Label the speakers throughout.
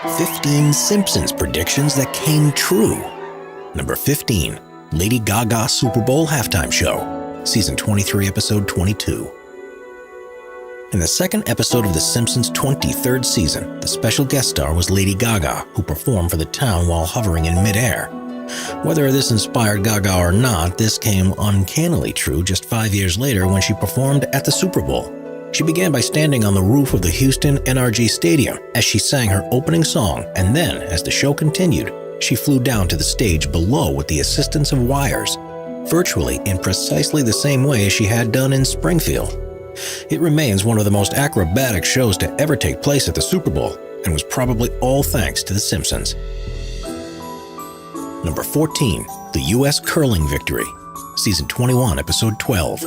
Speaker 1: 15 Simpsons predictions that came true. Number 15, Lady Gaga Super Bowl halftime show, season 23, episode 22. In the second episode of The Simpsons' 23rd season, the special guest star was Lady Gaga, who performed for the town while hovering in midair. Whether this inspired Gaga or not, this came uncannily true just 5 years later when she performed at the Super Bowl. She began by standing on the roof of the Houston NRG Stadium as she sang her opening song, and then, as the show continued, she flew down to the stage below with the assistance of wires, virtually in precisely the same way as she had done in Springfield. It remains one of the most acrobatic shows to ever take place at the Super Bowl, and was probably all thanks to The Simpsons. Number 14, the U.S. curling victory, season 21, episode 12.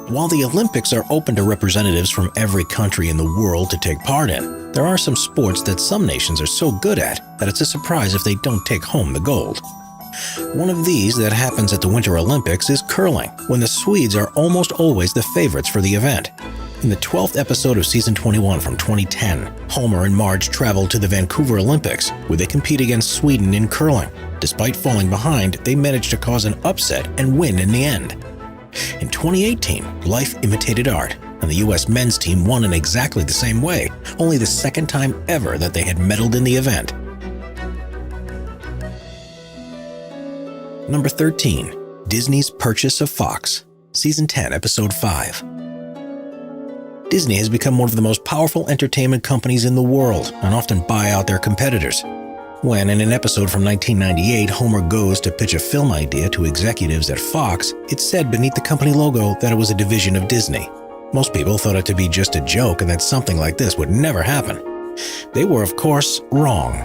Speaker 1: While the Olympics are open to representatives from every country in the world to take part in, there are some sports that some nations are so good at that it's a surprise if they don't take home the gold. One of these that happens at the Winter Olympics is curling, when the Swedes are almost always the favorites for the event. In the 12th episode of season 21 from 2010, Homer and Marge travel to the Vancouver Olympics, where they compete against Sweden in curling. Despite falling behind, they manage to cause an upset and win in the end. In 2018, life imitated art, and the U.S. men's team won in exactly the same way, only the second time ever that they had medaled in the event. Number 13, Disney's purchase of Fox, season 10, episode 5. Disney has become one of the most powerful entertainment companies in the world and often buy out their competitors. When, in an episode from 1998, Homer goes to pitch a film idea to executives at Fox, it said beneath the company logo that it was a division of Disney. Most people thought it to be just a joke and that something like this would never happen. They were, of course, wrong.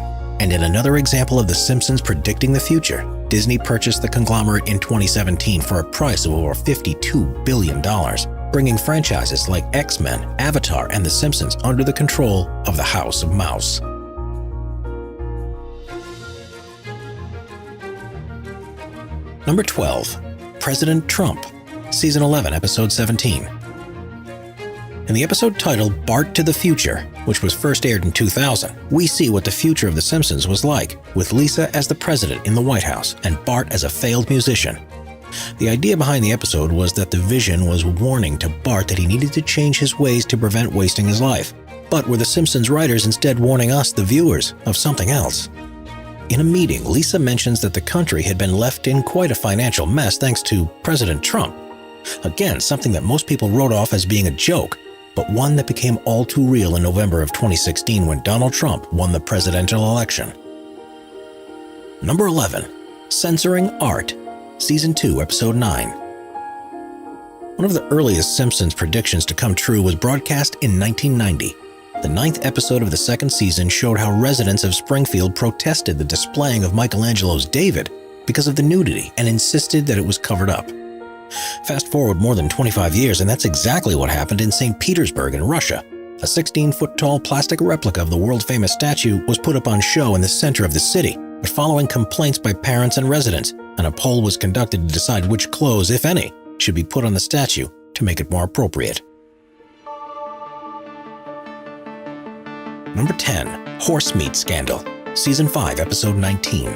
Speaker 1: And in another example of The Simpsons predicting the future, Disney purchased the conglomerate in 2017 for a price of over $52 billion, bringing franchises like X-Men, Avatar, and The Simpsons under the control of the House of Mouse. Number 12, President Trump, season 11, episode 17. In the episode titled Bart to the Future, which was first aired in 2000, we see what the future of The Simpsons was like, with Lisa as the president in the White House and Bart as a failed musician. The idea behind the episode was that the vision was warning to Bart that he needed to change his ways to prevent wasting his life, but were the Simpsons writers instead warning us, the viewers, of something else? In a meeting, Lisa mentions that the country had been left in quite a financial mess thanks to President Trump. Again, something that most people wrote off as being a joke, but one that became all too real in November of 2016 when Donald Trump won the presidential election. Number 11, Censoring Art, season 2, episode 9. One of the earliest Simpsons predictions to come true was broadcast in 1990. The 9th episode of the second season showed how residents of Springfield protested the displaying of Michelangelo's David because of the nudity and insisted that it was covered up. Fast forward more than 25 years, and that's exactly what happened in St. Petersburg in Russia. A 16-foot-tall plastic replica of the world-famous statue was put up on show in the center of the city, but following complaints by parents and residents, and a poll was conducted to decide which clothes, if any, should be put on the statue to make it more appropriate. Number 10, Horse Meat Scandal, season 5, episode 19.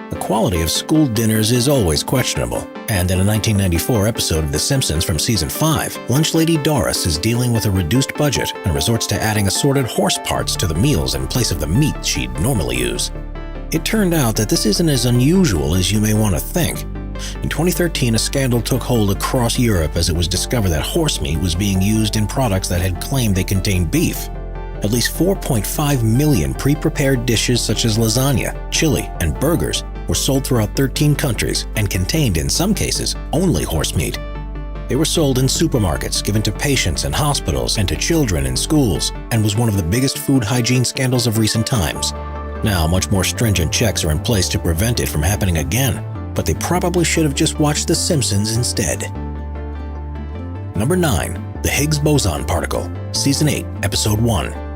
Speaker 1: The quality of school dinners is always questionable, and in a 1994 episode of The Simpsons from season 5, lunch lady Doris is dealing with a reduced budget and resorts to adding assorted horse parts to the meals in place of the meat she'd normally use. It turned out that this isn't as unusual as you may want to think. In 2013, a scandal took hold across Europe as it was discovered that horse meat was being used in products that had claimed they contained beef. At least 4.5 million pre-prepared dishes such as lasagna, chili, and burgers were sold throughout 13 countries and contained, in some cases, only horse meat. They were sold in supermarkets, given to patients in hospitals and to children in schools, and was one of the biggest food hygiene scandals of recent times. Now, much more stringent checks are in place to prevent it from happening again, but they probably should have just watched The Simpsons instead. Number 9, the Higgs boson particle, season 8, episode 1.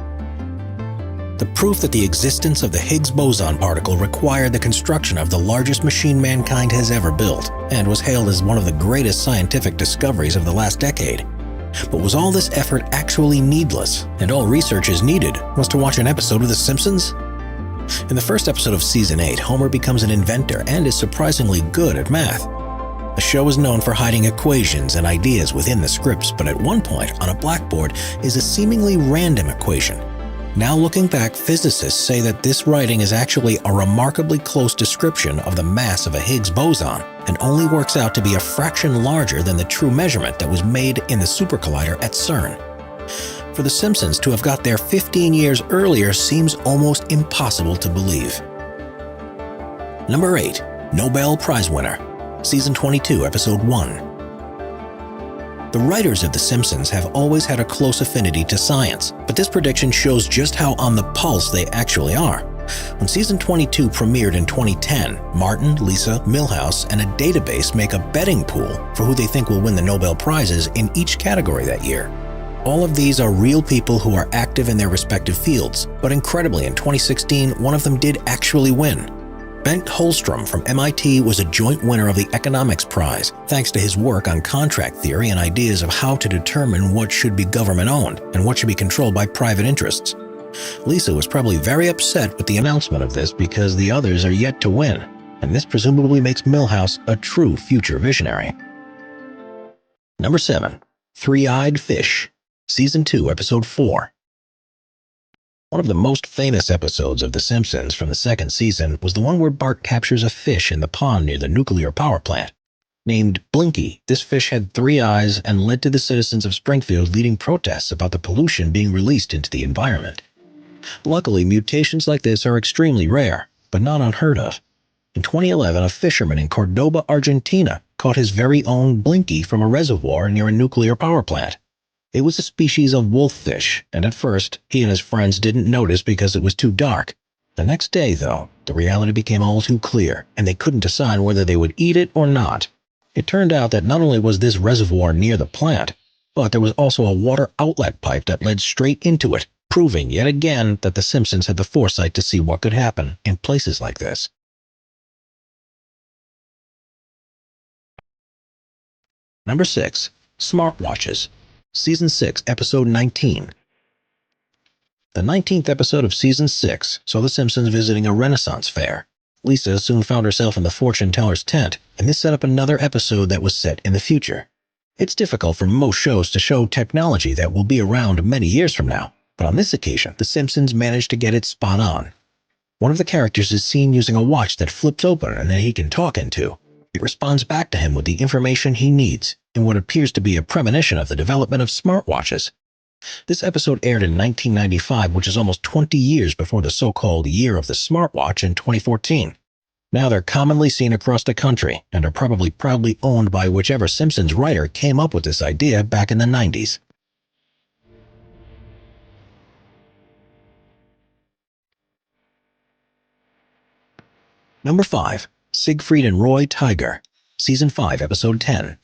Speaker 1: The proof that the existence of the Higgs boson particle required the construction of the largest machine mankind has ever built, and was hailed as one of the greatest scientific discoveries of the last decade. But was all this effort actually needless, and all researchers needed was to watch an episode of The Simpsons? In the first episode of Season 8, Homer becomes an inventor and is surprisingly good at math. The show is known for hiding equations and ideas within the scripts, but at one point on a blackboard is a seemingly random equation. Now looking back, physicists say that this writing is actually a remarkably close description of the mass of a Higgs boson and only works out to be a fraction larger than the true measurement that was made in the super collider at CERN. For The Simpsons to have got there 15 years earlier seems almost impossible to believe. Number 8. Nobel Prize winner. Season 22, Episode 1. The writers of The Simpsons have always had a close affinity to science, but this prediction shows just how on the pulse they actually are. When Season 22 premiered in 2010, Martin, Lisa, Milhouse, and a database make a betting pool for who they think will win the Nobel Prizes in each category that year. All of these are real people who are active in their respective fields, but incredibly in 2016, one of them did actually win. Bengt Holmstrom from MIT was a joint winner of the Economics Prize, thanks to his work on contract theory and ideas of how to determine what should be government-owned and what should be controlled by private interests. Lisa was probably very upset with the announcement of this because the others are yet to win, and this presumably makes Milhouse a true future visionary. Number 7. Three-Eyed Fish. Season 2, Episode 4. One of the most famous episodes of The Simpsons from the second season was the one where Bart captures a fish in the pond near the nuclear power plant. Named Blinky, this fish had 3 eyes and led to the citizens of Springfield leading protests about the pollution being released into the environment. Luckily, mutations like this are extremely rare, but not unheard of. In 2011, a fisherman in Cordoba, Argentina, caught his very own Blinky from a reservoir near a nuclear power plant. It was a species of wolffish, and at first, he and his friends didn't notice because it was too dark. The next day, though, the reality became all too clear, and they couldn't decide whether they would eat it or not. It turned out that not only was this reservoir near the plant, but there was also a water outlet pipe that led straight into it, proving yet again that the Simpsons had the foresight to see what could happen in places like this. Number 6. Smartwatches. Season 6, Episode 19. The 19th episode of Season 6 saw the Simpsons visiting a Renaissance fair. Lisa soon found herself in the fortune teller's tent, and this set up another episode that was set in the future. It's difficult for most shows to show technology that will be around many years from now, but on this occasion, the Simpsons managed to get it spot on. One of the characters is seen using a watch that flips open and that he can talk into. It responds back to him with the information he needs, in what appears to be a premonition of the development of smartwatches. This episode aired in 1995, which is almost 20 years before the so-called Year of the Smartwatch in 2014. Now they're commonly seen across the country, and are probably proudly owned by whichever Simpsons writer came up with this idea back in the 90s. Number 5. Siegfried and Roy Tiger. Season 5, Episode 10.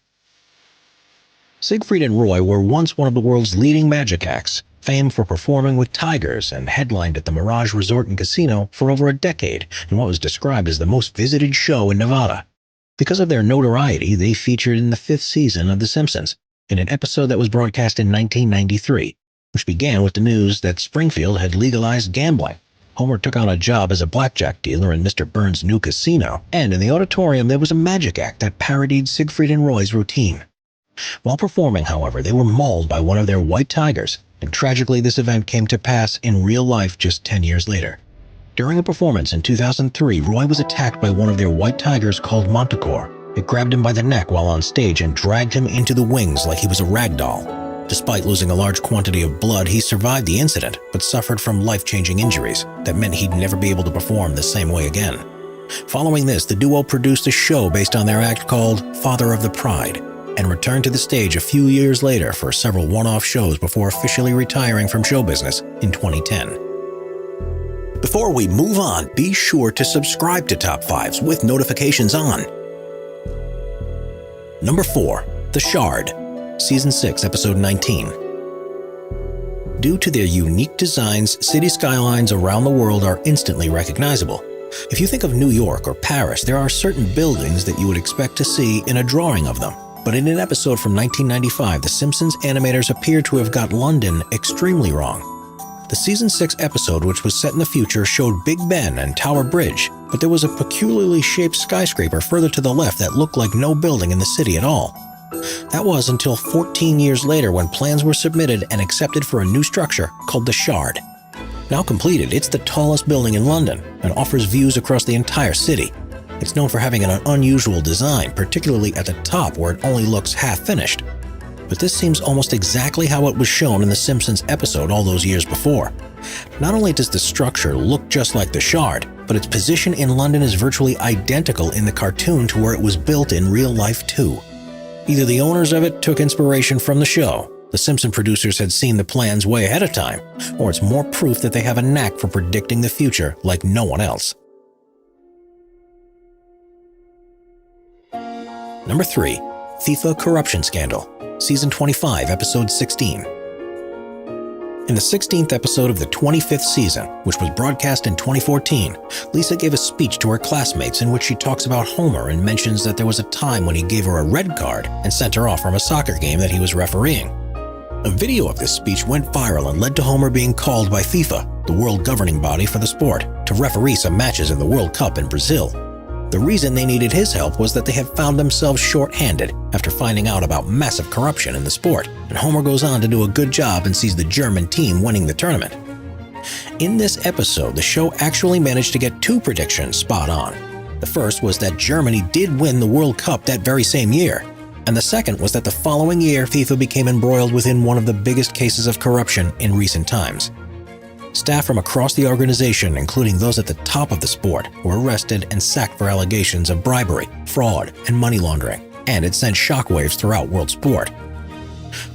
Speaker 1: Siegfried and Roy were once one of the world's leading magic acts, famed for performing with tigers and headlined at the Mirage Resort and Casino for over a decade in what was described as the most visited show in Nevada. Because of their notoriety, they featured in the 5th season of The Simpsons, in an episode that was broadcast in 1993, which began with the news that Springfield had legalized gambling. Homer took on a job as a blackjack dealer in Mr. Burns' new casino, and in the auditorium there was a magic act that parodied Siegfried and Roy's routine. While performing, however, they were mauled by one of their white tigers, and tragically this event came to pass in real life just 10 years later. During a performance in 2003, Roy was attacked by one of their white tigers called Montecore. It grabbed him by the neck while on stage and dragged him into the wings like he was a rag doll. Despite losing a large quantity of blood, he survived the incident, but suffered from life-changing injuries that meant he'd never be able to perform the same way again. Following this, the duo produced a show based on their act called Father of the Pride, and returned to the stage a few years later for several one-off shows before officially retiring from show business in 2010. Before we move on, be sure to subscribe to Top 5s with notifications on. Number 4. The Shard. Season 6, Episode 19. Due to their unique designs, city skylines around the world are instantly recognizable. If you think of New York or Paris, there are certain buildings that you would expect to see in a drawing of them. But in an episode from 1995, The Simpsons animators appear to have got London extremely wrong. The Season 6 episode, which was set in the future, showed Big Ben and Tower Bridge, but there was a peculiarly shaped skyscraper further to the left that looked like no building in the city at all. That was until 14 years later when plans were submitted and accepted for a new structure called the Shard. Now completed, it's the tallest building in London and offers views across the entire city. It's known for having an unusual design, particularly at the top where it only looks half-finished. But this seems almost exactly how it was shown in the Simpsons episode all those years before. Not only does the structure look just like the Shard, but its position in London is virtually identical in the cartoon to where it was built in real life too. Either the owners of it took inspiration from the show, the Simpson producers had seen the plans way ahead of time, or it's more proof that they have a knack for predicting the future like no one else. Number 3. FIFA Corruption Scandal, Season 25, Episode 16. In the 16th episode of the 25th season, which was broadcast in 2014, Lisa gave a speech to her classmates in which she talks about Homer and mentions that there was a time when he gave her a red card and sent her off from a soccer game that he was refereeing. A video of this speech went viral and led to Homer being called by FIFA, the world governing body for the sport, to referee some matches in the World Cup in Brazil. The reason they needed his help was that they had found themselves short-handed after finding out about massive corruption in the sport, and Homer goes on to do a good job and sees the German team winning the tournament. In this episode, the show actually managed to get 2 predictions spot on. The first was that Germany did win the World Cup that very same year, and the second was that the following year FIFA became embroiled within one of the biggest cases of corruption in recent times. Staff from across the organization, including those at the top of the sport, were arrested and sacked for allegations of bribery, fraud, and money laundering, and it sent shockwaves throughout world sport.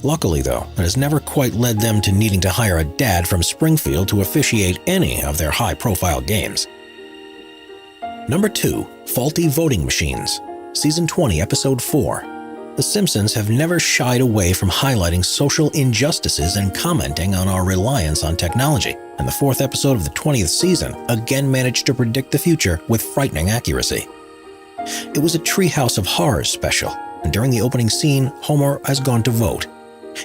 Speaker 1: Luckily, though, it has never quite led them to needing to hire a dad from Springfield to officiate any of their high-profile games. Number 2. Faulty Voting Machines, Season 20, Episode 4. The Simpsons have never shied away from highlighting social injustices and commenting on our reliance on technology, and the 4th episode of the 20th season again managed to predict the future with frightening accuracy. It was a Treehouse of Horrors special, and during the opening scene, Homer has gone to vote.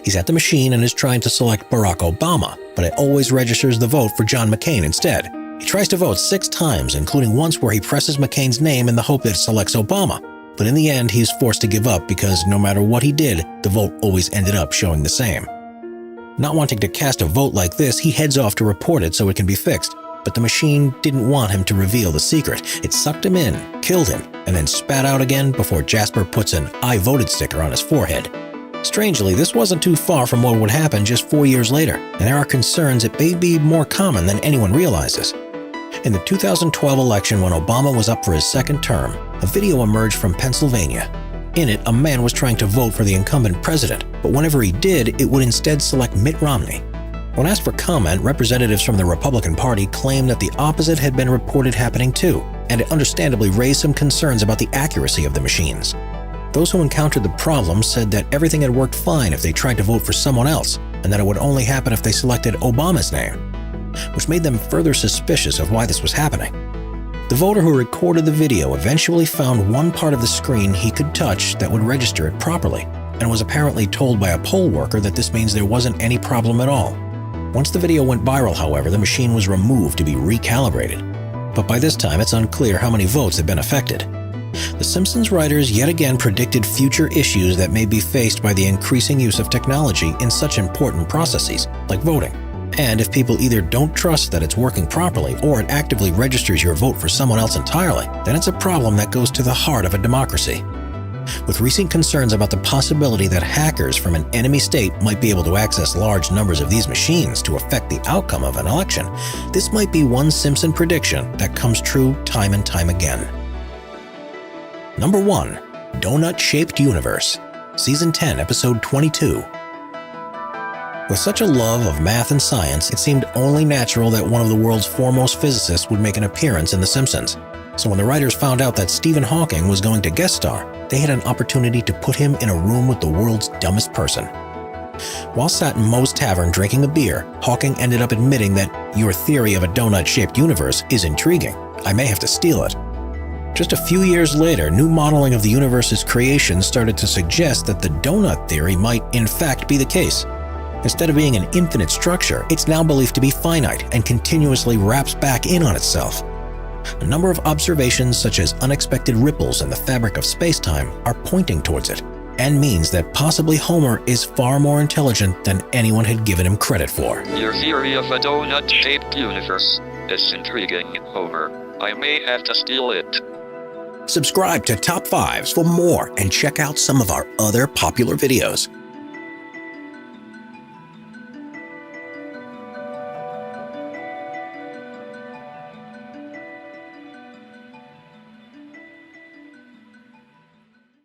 Speaker 1: He's at the machine and is trying to select Barack Obama, but it always registers the vote for John McCain instead. He tries to vote 6 times, including once where he presses McCain's name in the hope that it selects Obama. But in the end, he's forced to give up because no matter what he did, the vote always ended up showing the same. Not wanting to cast a vote like this, he heads off to report it so it can be fixed. But the machine didn't want him to reveal the secret. It sucked him in, killed him, and then spat out again before Jasper puts an "I voted" sticker on his forehead. Strangely, this wasn't too far from what would happen just 4 years later, and there are concerns it may be more common than anyone realizes. In the 2012 election, when Obama was up for his 2nd term, a video emerged from Pennsylvania. In it, a man was trying to vote for the incumbent president, but whenever he did, it would instead select Mitt Romney. When asked for comment, representatives from the Republican Party claimed that the opposite had been reported happening too, and it understandably raised some concerns about the accuracy of the machines. Those who encountered the problem said that everything had worked fine if they tried to vote for someone else, and that it would only happen if they selected Obama's name, which made them further suspicious of why this was happening. The voter who recorded the video eventually found one part of the screen he could touch that would register it properly, and was apparently told by a poll worker that this means there wasn't any problem at all. Once the video went viral, however, the machine was removed to be recalibrated. But by this time, it's unclear how many votes had been affected. The Simpsons writers yet again predicted future issues that may be faced by the increasing use of technology in such important processes, like voting. And if people either don't trust that it's working properly or it actively registers your vote for someone else entirely, then it's a problem that goes to the heart of a democracy. With recent concerns about the possibility that hackers from an enemy state might be able to access large numbers of these machines to affect the outcome of an election, this might be one Simpson prediction that comes true time and time again. Number 1. Donut-Shaped Universe, Season 10, Episode 22. With such a love of math and science, it seemed only natural that one of the world's foremost physicists would make an appearance in The Simpsons. So when the writers found out that Stephen Hawking was going to guest star, they had an opportunity to put him in a room with the world's dumbest person. While sat in Moe's Tavern drinking a beer, Hawking ended up admitting that "Your theory of a donut-shaped universe is intriguing. I may have to steal it." Just a few years later, new modeling of the universe's creation started to suggest that the donut theory might in fact be the case. Instead of being an infinite structure, it's now believed to be finite and continuously wraps back in on itself. A number of observations, such as unexpected ripples in the fabric of space-time, are pointing towards it, and means that possibly Homer is far more intelligent than anyone had given him credit for.
Speaker 2: Your theory of a donut-shaped universe is intriguing, Homer. I may have to steal it.
Speaker 1: Subscribe to Top 5s for more and check out some of our other popular videos.